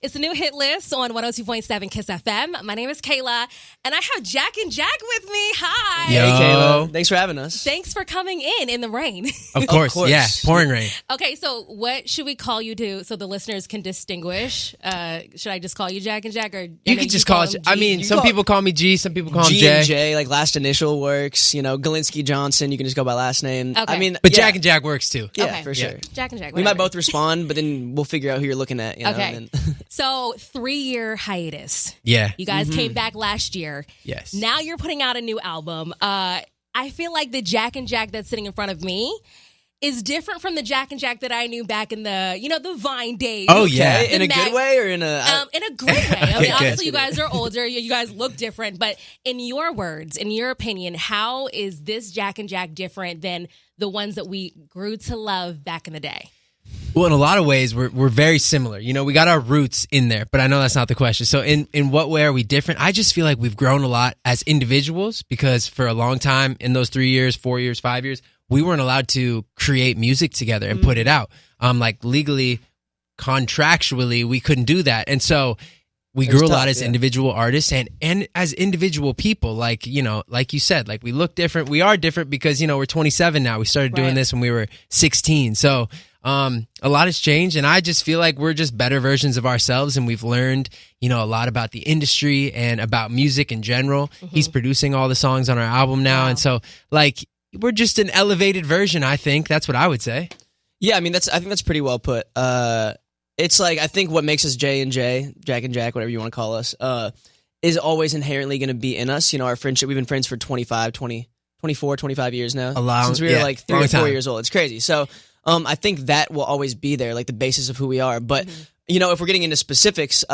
It's the new hit list on 102.7 Kiss FM. My name is Kayla, and I have Jack and Jack with me. Hi. Yo. Hey, Kayla. Thanks for having us. Thanks for coming in the rain. Of course. Yeah, pouring rain. Okay, so what should we call you so the listeners can distinguish? Should I just call you Jack and Jack? Or You can just call it. I mean, some people call me G, some people call him G J. and J, like last initial works. Galinsky Johnson. You can just go by last name. Okay. I mean, But yeah. Jack and Jack works too. Yeah, Okay. for sure. Jack and Jack. We whatever. might both respond, but then we'll figure out who you're looking at. Okay. And So 3-year hiatus. Yeah. You guys came back last year. Yes. Now you're putting out a new album. I feel like the Jack and Jack that's sitting in front of me is different from the Jack and Jack that I knew back in the Vine days. Oh, yeah. in a good way or in a? In a great way. I mean, Good. obviously, you guys are older. You guys look different. But in your words, in your opinion, how is this Jack and Jack different than the ones that we grew to love back in the day? Well, in a lot of ways, we're very similar. We got our roots in there, but I know that's not the question. So in what way are we different? I just feel like we've grown a lot as individuals because for a long time, in those 3 years, 4 years, 5 years, we weren't allowed to create music together and put it out. Like legally, contractually, we couldn't do that. And so we grew a lot as individual artists and as individual people. Like you said, like we look different. We are different because, we're 27 now. We started doing this when we were 16. So a lot has changed, and I just feel like we're just better versions of ourselves, and we've learned, a lot about the industry and about music in general. He's producing all the songs on our album now, and so, like, we're just an elevated version, I think. That's what I would say. Yeah, I mean, I think that's pretty well put. It's like, I think what makes us J and J, Jack and Jack, whatever you want to call us, is always inherently going to be in us. Our friendship, we've been friends for 24, 25 years now. Since we were like 3 or 4 years old. It's crazy. So I think that will always be there, like the basis of who we are. But, if we're getting into specifics,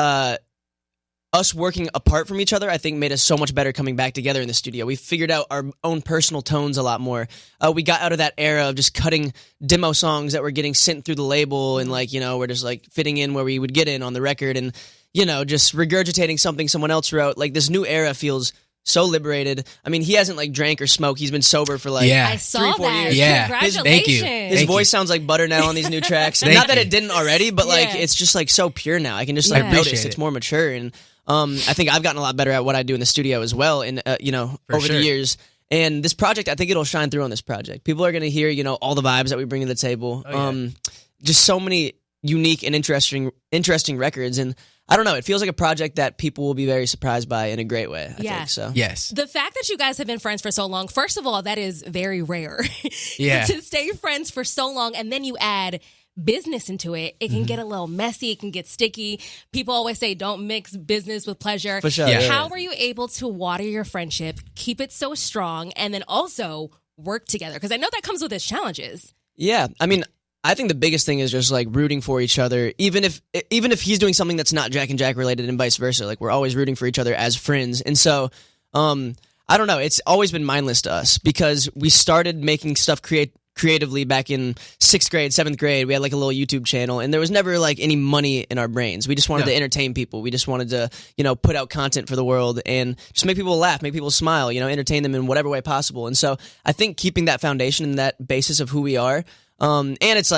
us working apart from each other, I think, made us so much better coming back together in the studio. We figured out our own personal tones a lot more. We got out of that era of just cutting demo songs that were getting sent through the label and, we're just, fitting in where we would get in on the record and, just regurgitating something someone else wrote. Like, this new era feels so liberated. I mean, he hasn't, drank or smoked. He's been sober for, I saw 3-4 that. years. Yeah. Congratulations. Thank you. His voice sounds like butter now on these new tracks. Not that it didn't already, but, it's just, so pure now. I can just, notice it's more mature. And I think I've gotten a lot better at what I do in the studio as well, and over the years. And this project, I think it'll shine through on this project. People are going to hear, all the vibes that we bring to the table. Just so many unique and interesting records, and I don't know. It feels like a project that people will be very surprised by in a great way. I think so. Yes. The fact that you guys have been friends for so long, first of all, that is very rare. Yeah. To stay friends for so long, and then you add business into it, it can get a little messy, it can get sticky. People always say don't mix business with pleasure. For sure. Yeah. How were you able to water your friendship, keep it so strong, and then also work together? Because I know that comes with its challenges. Yeah, I mean, I think the biggest thing is just rooting for each other, even if he's doing something that's not Jack and Jack related and vice versa. We're always rooting for each other as friends. And so, I don't know, it's always been mindless to us because we started making stuff creatively back in 6th grade, 7th grade. We had a little YouTube channel, and there was never any money in our brains. We just wanted to entertain people. We just wanted to, put out content for the world and just make people laugh, make people smile, entertain them in whatever way possible. And so I think keeping that foundation and that basis of who we are, and it's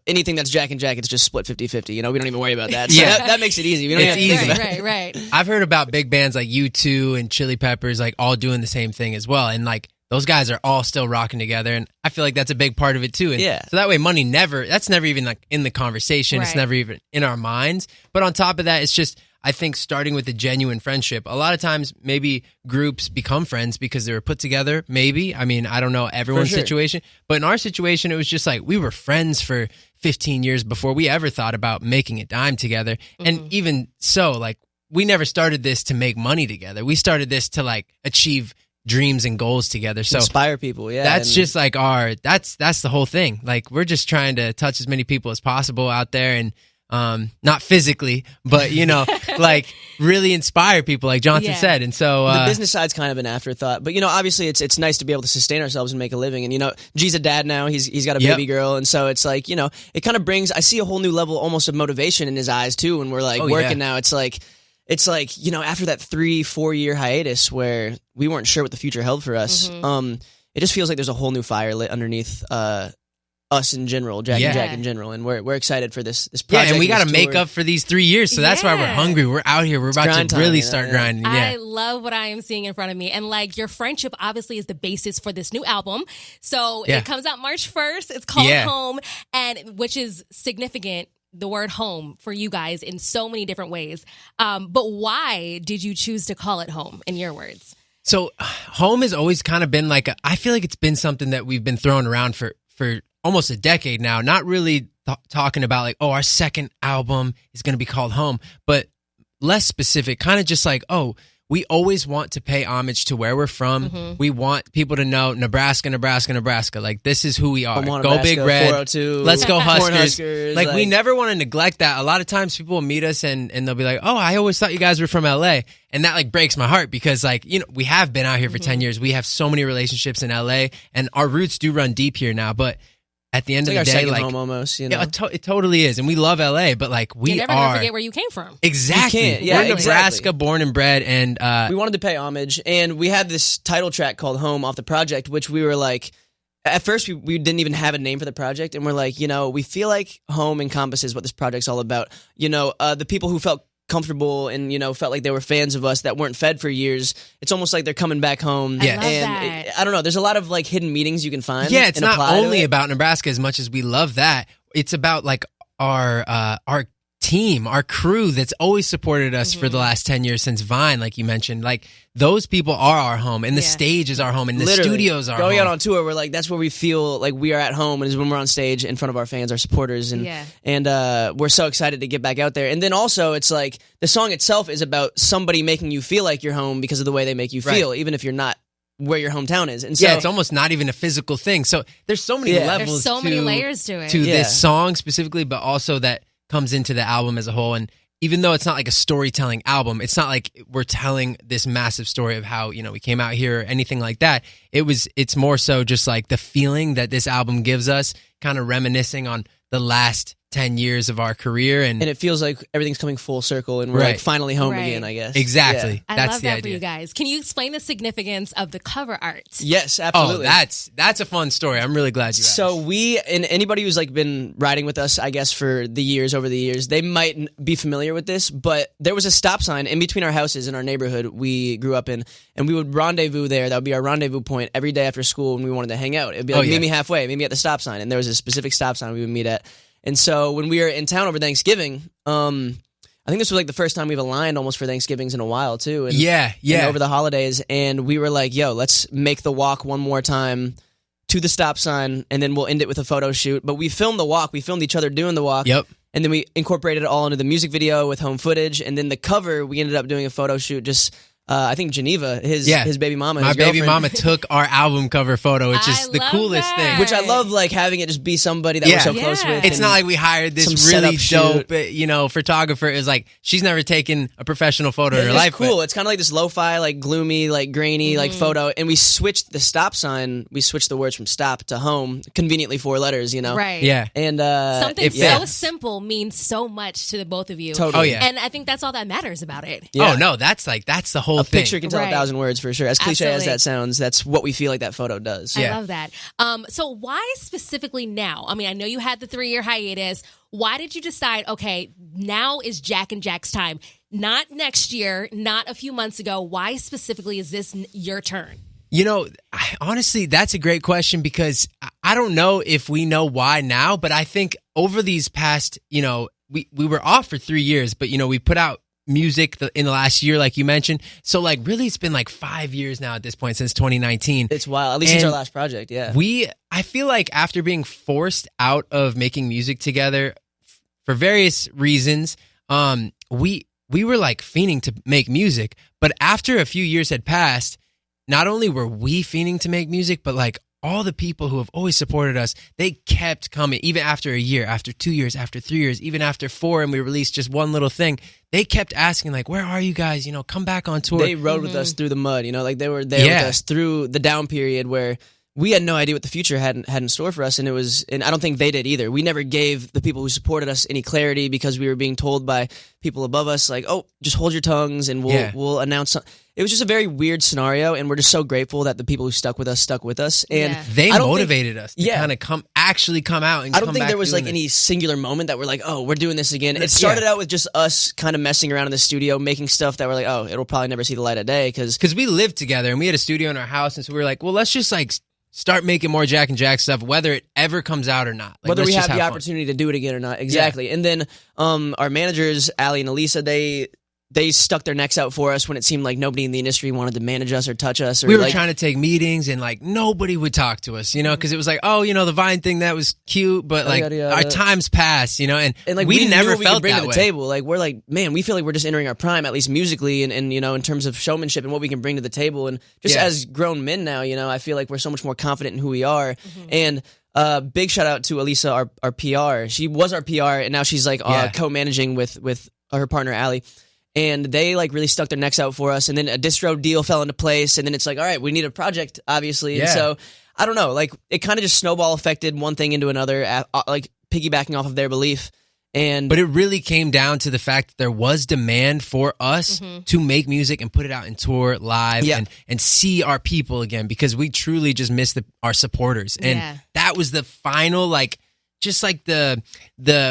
anything that's Jack and Jack, it's just split 50-50. We don't even worry about that. So that makes it easy. We don't It's even have to easy. Right. I've heard about big bands like U2 and Chili Peppers, all doing the same thing as well. And those guys are all still rocking together, and I feel like that's a big part of it too. And so that way money that's never even in the conversation. Right. It's never even in our minds. But on top of that, it's just, I think, starting with a genuine friendship. A lot of times maybe groups become friends because they were put together, maybe. I mean, I don't know everyone's situation. But in our situation, it was just we were friends for 15 years before we ever thought about making a dime together. Mm-hmm. And even so, we never started this to make money together. We started this to achieve dreams and goals together. So inspire people. Yeah. That's just that's the whole thing. We're just trying to touch as many people as possible out there, and not physically, but really inspire people, like Johnson said. And so the business side's kind of an afterthought, but obviously it's nice to be able to sustain ourselves and make a living. And G's a dad now; he's got a baby girl, and so it's it kind of brings. I see a whole new level almost of motivation in his eyes too. When we're working now, it's after that 3-4 year hiatus where we weren't sure what the future held for us. It just feels like there's a whole new fire lit underneath us in general, Jack Yeah. and Jack in general, and we're excited for this project. Yeah, and we got to this make tour. up for these 3 years, so that's why we're Yeah. hungry. We're out here. We're about grind to time, really you know, start yeah. grinding. I Yeah. love what I am seeing in front of me. And like your friendship obviously is the basis for this new album. So Yeah. it comes out March 1st. It's called Yeah. Home, and which is significant, the word home for you guys in so many different ways. But why did you choose to call it Home, in your words? So home has always kind of been like, I feel like it's been something that we've been throwing around for almost a decade now, not really talking about like, oh, our second album is going to be called Home, but less specific, kind of just like, oh, we always want to pay homage to where we're from. Mm-hmm. We want people to know Nebraska, Nebraska, Nebraska. Like, this is who we are. Omaha, Go Nebraska, Big Red. 402, Let's go Cornhuskers, Huskers. Like, we never want to neglect that. A lot of times people will meet us and they'll be like, oh, I always thought you guys were from LA. And that like breaks my heart because like, you know, we have been out here for 10 years. We have so many relationships in LA and our roots do run deep here now. But at the end It's like of the our day, second like, home almost, you know. yeah, it totally is. And we love LA, but like we You're never are. gonna forget where you came from. Exactly. You can't. Yeah, We're exactly. Nebraska, born and bred. And We wanted to pay homage, and we had this title track called Home off the project, which we were like, at first we didn't even have a name for the project, and we're like, you know, we feel like home encompasses what this project's all about. You know, the people who felt comfortable and, you know, felt like they were fans of us that weren't fed for years, it's almost like they're coming back home. I love and that. I don't know, there's a lot of like hidden meanings you can find. yeah, it's and not apply to only it. about Nebraska as much as we love that. It's about like our team, our crew that's always supported us for the last 10 years since Vine, like you mentioned. Like those people are our home, and the Yeah. stage is our home, and the Literally. studios are going home. out on tour. We're like, that's where we feel like we are at home, and is when we're on stage in front of our fans, our supporters, and Yeah. we're so excited to get back out there. And then also, it's like the song itself is about somebody making you feel like you're home because of the way they make you Right. feel, even if you're not where your hometown is. And so, Yeah, it's almost not even a physical thing. So there's so many Yeah. levels. There's so many layers to it. to Yeah. this song specifically, but also that comes into the album as a whole. And even though it's not like a storytelling album, it's not like we're telling this massive story of how, you know, we came out here or anything like that. It's more so just like the feeling that this album gives us, kind of reminiscing on the last 10 years of our career. And it feels like everything's coming full circle, and we're Right. like finally home Right. again, I guess. exactly. I That's love the that idea. for you guys. Can you explain the significance of the cover art? Yes, Oh, absolutely. that's a fun story. I'm really glad you asked. So we, and anybody who's like been riding with us, I guess over the years, they might be familiar with this, but there was a stop sign in between our houses in our neighborhood we grew up in, and we would rendezvous there. That would be our rendezvous point every day after school when we wanted to hang out. It'd be like, Oh, yeah. meet me halfway, meet me at the stop sign, and there was a specific stop sign we would meet at. And so when we were in town over Thanksgiving, I think this was like the first time we've aligned almost for Thanksgivings in a while too. And, yeah. and over the holidays, and we were like, yo, let's make the walk one more time to the stop sign, and then we'll end it with a photo shoot. But we filmed the walk, we filmed each other doing the walk, Yep. and then we incorporated it all into the music video with home footage, and then the cover, we ended up doing a photo shoot, just I think Geneva, his baby mama, My his baby girlfriend. mama took our album cover photo, which is I the love coolest that. thing. Which I love, like having it just be somebody that we're so close Yeah. with. It's and not like we hired this some really setup dope, photographer. It's like she's never taken a professional photo in her it's life. cool. but- It's kind of like this lo-fi, like gloomy, like grainy, like photo. And we switched the stop sign. We switched the words from stop to home, convenently 4 letters, you know. Right. Yeah. And Something it so fits. simple means so much to the both of you. Totally. Oh, yeah. And I think that's all that matters about it. Yeah. Oh no, that's the whole A thing. picture can tell Right. 1,000 words for sure. As cliche as Absolutely. that sounds, that's what we feel like that photo does. Yeah. I love that. So why specifically now? I mean, I know you had the 3-year hiatus. Why did you decide, okay, now is Jack and Jack's time? Not next year, not a few months ago. Why specifically is this your turn? You know, honestly, that's a great question because I don't know if we know why now, but I think over these past, we were off for 3 years, but we put out music in the last year, like you mentioned. So like really it's been like 5 years now at this point since 2019. It's wild. At least since And our last project, yeah. I feel like after being forced out of making music together for various reasons, we were like fiending to make music. But after a few years had passed, not only were we fiending to make music, but like all the people who have always supported us, they kept coming, even after a year, after 2 years, after 3 years, even after 4, and we released just one little thing. They kept asking, like, where are you guys? Come back on tour. They rode with us through the mud, like they were there with us through the down period where we had no idea what the future had in store for us, and I don't think they did either. We never gave the people who supported us any clarity because we were being told by people above us, like, oh, just hold your tongues and we'll announce something. it was just a very weird scenario, and we're just so grateful that the people who stuck with us. And they I don't motivated us to kind of come out and I don't come think back there was like doing any singular moment that we're like, oh, we're doing this again. It started out with just us kind of messing around in the studio, making stuff that we're like, oh, it'll probably never see the light of day, because we lived together and we had a studio in our house, and so we were like, well, let's just like start making more Jack and Jack stuff, whether it ever comes out or not. Like, whether we have the fun. opportunity to do it again or not. Exactly. And then our managers, Allie and Elisa, they stuck their necks out for us when it seemed like nobody in the industry wanted to manage us or touch us. Or we were trying to take meetings, and like nobody would talk to us, because it was like, oh, the Vine thing, that was cute, but like our times passed, and like we never we felt could bring that to the way. table. Like we're like, man, we feel like we're just entering our prime, at least musically, and in terms of showmanship and what we can bring to the table, and just as grown men now, I feel like we're so much more confident in who we are. And big shout out to Elisa, our PR. She was our PR, and now she's like co-managing with her partner Allie. And they like really stuck their necks out for us, and then a distro deal fell into place, and then it's like, all right, we need a project, obviously. And so I don't know, like it kind of just snowball affected one thing into another, like piggybacking off of their belief. But it really came down to the fact that there was demand for us to make music and put it out and tour live and see our people again, because we truly just missed our supporters. And that was the final, like, just like the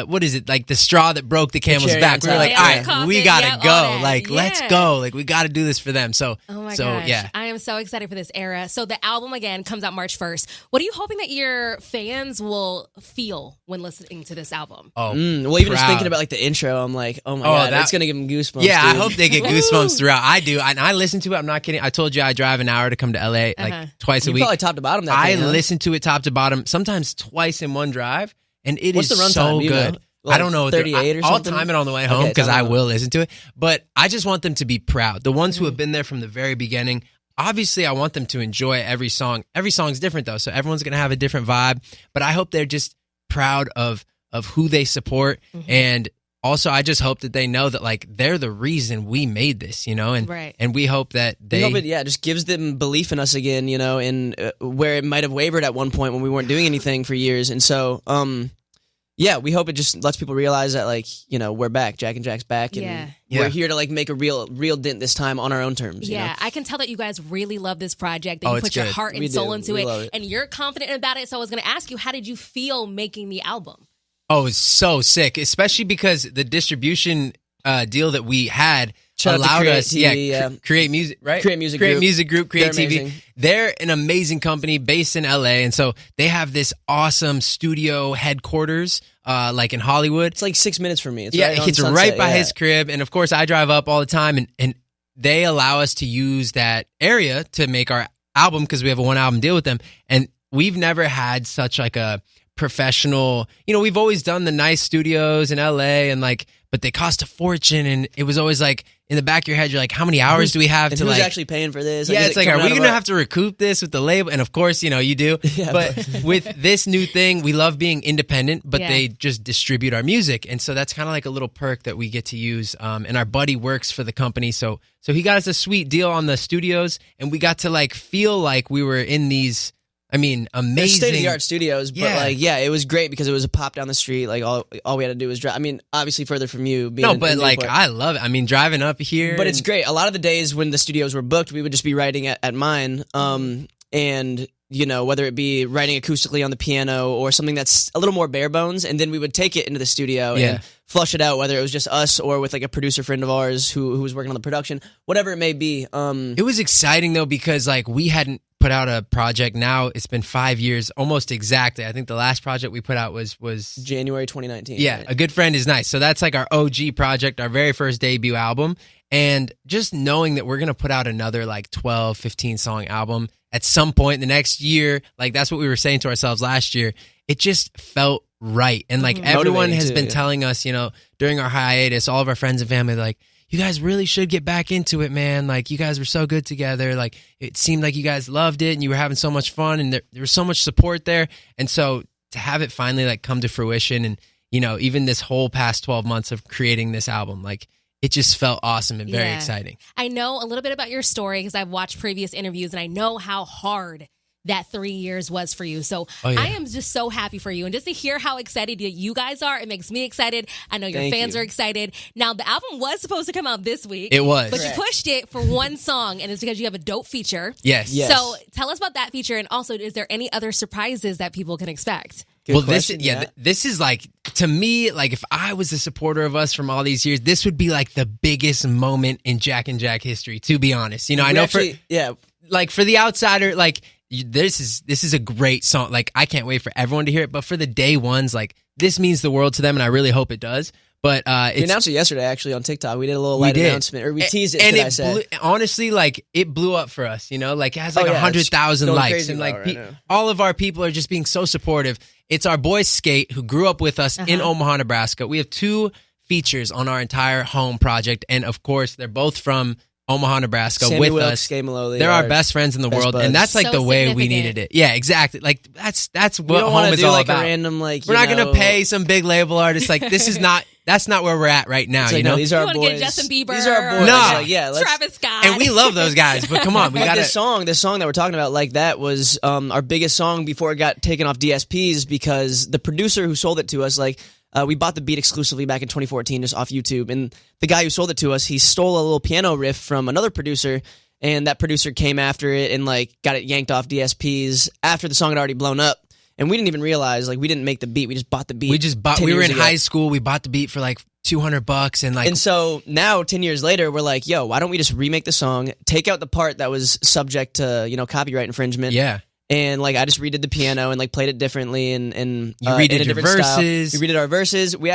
what is it, like the straw that broke the camel's back. We were like, all right, we gotta go. Like, let's go. Like, we gotta do this for them. So, oh my gosh. Yeah, I am so excited for this era. So the album again comes out March 1st. What are you hoping that your fans will feel when listening to this album? Well, even just thinking about like the intro, I'm like, oh my god, that's gonna give them goosebumps. Yeah, dude. I hope they get goosebumps throughout. I do, and I listen to it. I'm not kidding. I told you I drive an hour to come to LA like twice a week. Probably top to bottom. I listen to it top to bottom, sometimes twice in one drive. And What's the runtime, so good. Like I don't know. 38 or something? I'll time it on the way home because I will listen to it. But I just want them to be proud. The ones who have been there from the very beginning, obviously I want them to enjoy every song. Every song's different though, so everyone's going to have a different vibe. But I hope they're just proud of who they support. And also I just hope that they know that like they're the reason we made this, and we hope that they... We hope it, just gives them belief in us again, and where it might have wavered at one point when we weren't doing anything for years. And so, we hope it just lets people realize that, like, we're back. Jack and Jack's back, and we're here to like make a real dent this time on our own terms. Yeah, I can tell that you guys really love this project. That you put your heart and soul into it, and you're confident about it. So I was going to ask you, how did you feel making the album? Oh, it's so sick, especially because the distribution deal that we had allowed us create music, right? Create Music Group, Create TV. They're an amazing company based in LA, and so they have this awesome studio headquarters like in Hollywood. It's like 6 minutes from me. It's right by his crib, and of course I drive up all the time, and they allow us to use that area to make our album because we have a 1-album deal with them, and we've never had such like a professional, we've always done the nice studios in LA and like, but they cost a fortune, and it was always like in the back of your head, you're like, how many hours do we have to who's like actually paying for this? Yeah, it's like, are we going to have to recoup this with the label? And of course, you do. But with this new thing, we love being independent, but they just distribute our music. And so that's kind of like a little perk that we get to use. And our buddy works for the company. So he got us a sweet deal on the studios, and we got to like feel like we were in these, amazing state-of-the-art studios, but it was great because it was a pop down the street. Like all we had to do was drive. Obviously further from you. But like I love it. Driving up here, but it's great. A lot of the days when the studios were booked, we would just be writing at mine, and whether it be writing acoustically on the piano or something that's a little more bare bones, and then we would take it into the studio and flush it out, whether it was just us or with like a producer friend of ours who was working on the production, whatever it may be. It was exciting though because like we hadn't put out a project. Now it's been 5 years almost exactly. I think the last project we put out was January 2019. Yeah, right? A Good Friend is nice. So that's like our OG project, our very first debut album. And just knowing that we're going to put out another like 12, 15 song album at some point in the next year, like that's what we were saying to ourselves last year. It just felt right. And like everyone has been telling us, during our hiatus, all of our friends and family, like, you guys really should get back into it, man. Like, you guys were so good together. Like, it seemed like you guys loved it and you were having so much fun, and there was so much support there. And so to have it finally like come to fruition, and, even this whole past 12 months of creating this album, like, it just felt awesome and very exciting. I know a little bit about your story because I've watched previous interviews, and I know how hard that 3 years was for you. So Oh, yeah. I am just so happy for you. And just to hear how excited you guys are, it makes me excited. I know your Thank fans you. are excited. Now, the album was supposed to come out this week. It was. But Correct. you pushed it for one song, and it's because you have a dope feature. Yes. Yes. So tell us about that feature. And also, is there any other surprises that people can expect? Good Well, question, this is like, to me, like if I was a supporter of us from all these years, this would be like the biggest moment in Jack and Jack history, to be honest. You know, I know for the outsider, like this is a great song. Like I can't wait for everyone to hear it, but for the day ones, like this means the world to them, and I really hope it does. But we announced it yesterday, actually, on TikTok. We did a little light announcement, or we teased it. and I said, honestly, like it blew up for us. You know, like it has like 100,000 going likes, crazy and about like it right now. all of our people are just being so supportive. It's our boy Skate, who grew up with us in Omaha, Nebraska. We have 2 features on our entire home project, and of course, they're both from Omaha, Nebraska, Sammy with Wilkes, us. Skate Maloli, They're our best friends in the world, buds. and that's like So the way we significant. needed it. Yeah, exactly. Like that's We what don't home want to is do all like about. a random like. We're not gonna pay some big label artist. Like this is not. That's not where we're at right now. It's You like, know, no, these are You our wanna boys. get Justin Bieber These are our boys. No. Like, yeah, let's, Travis Scott. and we love those guys. But come on, we But gotta. this song that we're talking about, like that was our biggest song before it got taken off DSPs, because the producer who sold it to us, like we bought the beat exclusively back in 2014 just off YouTube, and the guy who sold it to us, he stole a little piano riff from another producer, and that producer came after it and like got it yanked off DSPs after the song had already blown up. And we didn't even realize, like, we didn't make the beat. We just bought the beat. We just bought. 10 We were years in ago. high school. We bought the beat for like $200, and like. And so now, 10 years later, we're like, yo, why don't we just remake the song, take out the part that was subject to, copyright infringement? Yeah. And like I just redid the piano and like played it differently and You redid in a your different style. verses. We redid our verses. We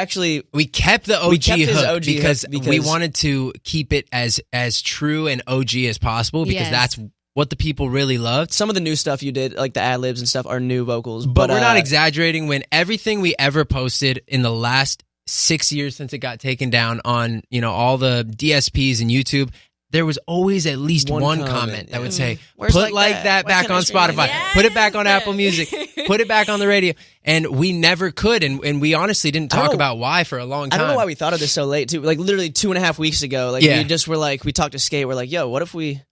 kept the OG kept his hook OG because, hook we because- wanted to keep it as true and OG as possible, because Yes. that's what the people really loved. some of the new stuff you did, like the ad libs and stuff, are new vocals. But we're not exaggerating when everything we ever posted in the last 6 years since it got taken down on, all the DSPs and YouTube, there was always at least One one comment, comment that would say, Where's put like that that? Why back can't I on stream it? Spotify, Yes. put it back on Apple Music, put it back on the radio. And we never could. And we honestly didn't I don't talk know- about why for a long time. I don't know why we thought of this so late too. Like literally 2.5 weeks ago, like Yeah. we just were like, we talked to Skate. We're like, yo, what if we?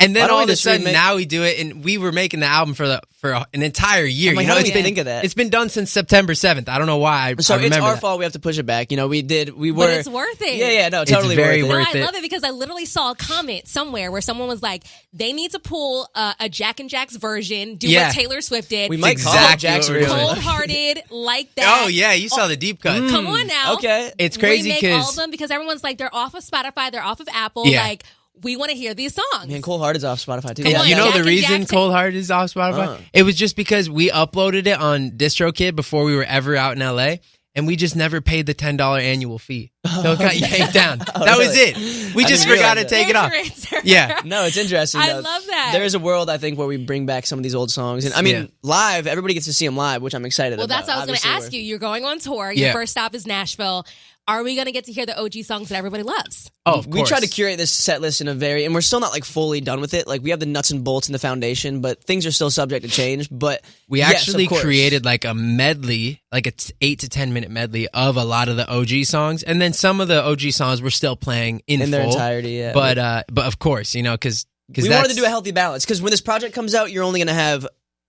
And Why then don't all we of a just sudden, remake- now we do it, and we were making the album for an entire year. I'm like, you know, how it's did we been think of that? It's been done since September 7th. I don't know why. So I it's remember our that. fault. We have to push it back. We were. But it's worth it. Yeah, no, It's totally very worth it. No, worth I it. love it because I literally saw a comment somewhere where someone was like, they need to pull a Jack and Jack's version, do Yeah. what Taylor Swift did. We might exactly call it what Jack's we're doing. version. Cold-hearted like that. Oh yeah, you saw the deep cut. Come on now. Okay. It's crazy Remake all of because them because everyone's like, they're off of Spotify, they're off of Apple. Yeah. Like, we want to hear these songs. Man, Cold Heart is off Spotify too. Come on, you know Jack the and reason Jack- Cold Heart is off Spotify? It was just because we uploaded it on DistroKid before we were ever out in LA, and we just never paid the $10 annual fee, so it got yanked down. That was really? it. We I just didn't forgot to realize take it off. Answer. Yeah. No, it's interesting. I though. love that. There is a world, I think, where we bring back some of these old songs, and I mean, Yeah. live. Everybody gets to see them live, which I'm excited Well, about. that's what I was going to Obviously, ask you. You're going on tour. Your Yeah. first stop is Nashville. Are we going to get to hear the OG songs that everybody loves? Oh, of we try to course. curate this set list in a and we're still not like fully done with it. Like we have the nuts and bolts in the foundation, but things are still subject to change. But We yes, actually of course. created like a medley, like a 8 to 10 minute medley of a lot of the OG songs, and then some of the OG songs we're still playing in in their full. entirety. Yeah, But of course, because we wanted to do a healthy balance because when this project comes out, you're only going to have.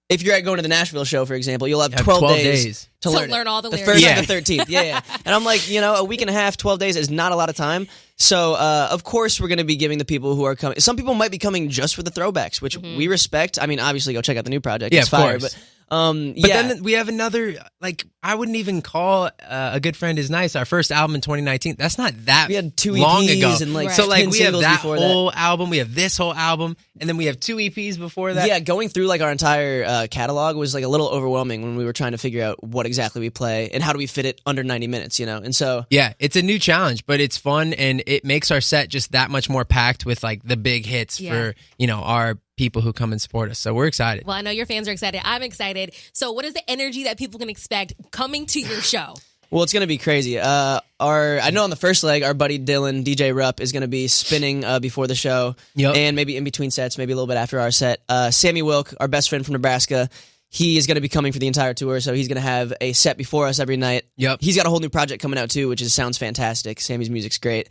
If you're going to the Nashville show, for example, you'll have 12 days to To learn, learn all the lyrics. first Yeah. and the 13th. Yeah. And I'm like, a week and a half, 12 days is not a lot of time. So, of course, we're going to be giving the people who are coming. Some people might be coming just for the throwbacks, which we respect. I mean, obviously, go check out the new project. Yeah, it's of fire. course. But But yeah. then we have another, like, I wouldn't even call A Good Friend Is Nice our first album in 2019. That's not that We had 2 long EPs ago. and like So, like, 10 we have singles that before whole album, we have this whole album, and then we have 2 EPs before that. Yeah, going through like our entire catalog was like a little overwhelming when we were trying to figure out what exactly we play and how do we fit it under 90 minutes, And so Yeah, it's a new challenge, but it's fun, and it makes our set just that much more packed with, like, the big hits for, our people who come and support us. So we're excited. Well, I know your fans are excited. I'm excited. So what is the energy that people can expect coming to your show? well, it's gonna be crazy. I know on the first leg, our buddy Dylan, DJ Rupp, is gonna be spinning before the show, Yep. and maybe in between sets, maybe a little bit after our set. Sammy Wilk, our best friend from Nebraska, he is gonna be coming for the entire tour, so he's gonna have a set before us every night. Yep. He's got a whole new project coming out too, which sounds fantastic. Sammy's music's great.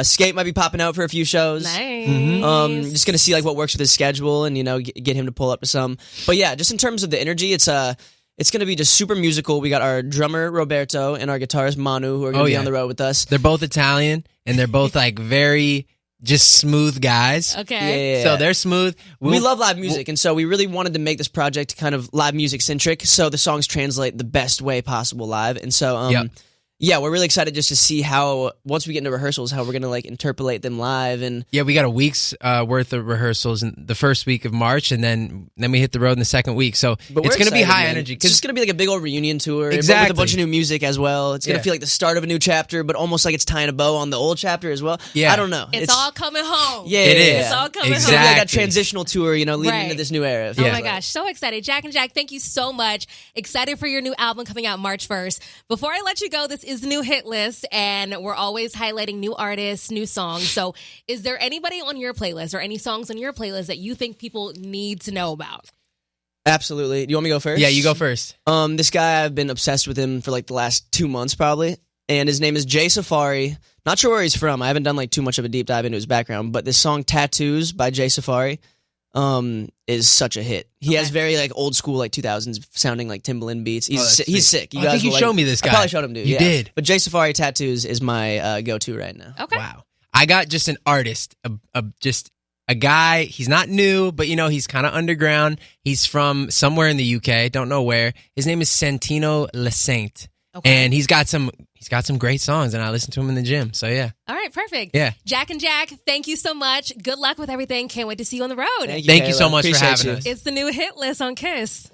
Skate might be popping out for a few shows. Nice. Just gonna see like what works with his schedule and get him to pull up to some. But yeah, just in terms of the energy, it's gonna be just super musical. We got our drummer Roberto and our guitarist Manu who are gonna be on the road with us. They're both Italian and they're both like very just smooth guys. Okay. Yeah. So they're smooth. We love live music, and so we really wanted to make this project kind of live music centric, so the songs translate the best way possible live. And so, yeah, we're really excited just to see how once we get into rehearsals, how we're gonna like interpolate them live. And yeah, we got a week's worth of rehearsals in the first week of March, and then we hit the road in the second week. So it's gonna be high energy. It's just gonna be like a big old reunion tour, exactly, with a bunch of new music as well. It's gonna feel like the start of a new chapter, but almost like it's tying a bow on the old chapter as well. Yeah, I don't know. It's all coming home. Yeah, it is. It's all coming home. It's gonna be like a transitional tour, leading into this new era. Oh my gosh, so excited. Jack and Jack, thank you so much. Excited for your new album coming out March 1st. Before I let you go, this is the new hit list, and we're always highlighting new artists, new songs. So is there anybody on your playlist or any songs on your playlist that you think people need to know about? Absolutely. Do you want me to go first? Yeah, you go first. This guy, I've been obsessed with him for like the last 2 months probably, and his name is Jay Safari. Not sure where he's from. I haven't done like too much of a deep dive into his background, but this song Tattoos by Jay Safari is such a hit. He has very like old school like 2000s sounding like Timbaland beats. He's sick. I think you showed me this guy. I probably showed him, dude. You did. But Jay Safari Tattoos is my go-to right now. Okay. Wow. I got just an artist, just a guy. He's not new, but he's kind of underground. He's from somewhere in the UK. Don't know where. His name is Santino Lasaint. Okay. And he's got some great songs, and I listen to him in the gym. So yeah. All right, perfect. Yeah. Jack and Jack, thank you so much. Good luck with everything. Can't wait to see you on the road. Thank you so much for having us. It's the new hit list on Kiss.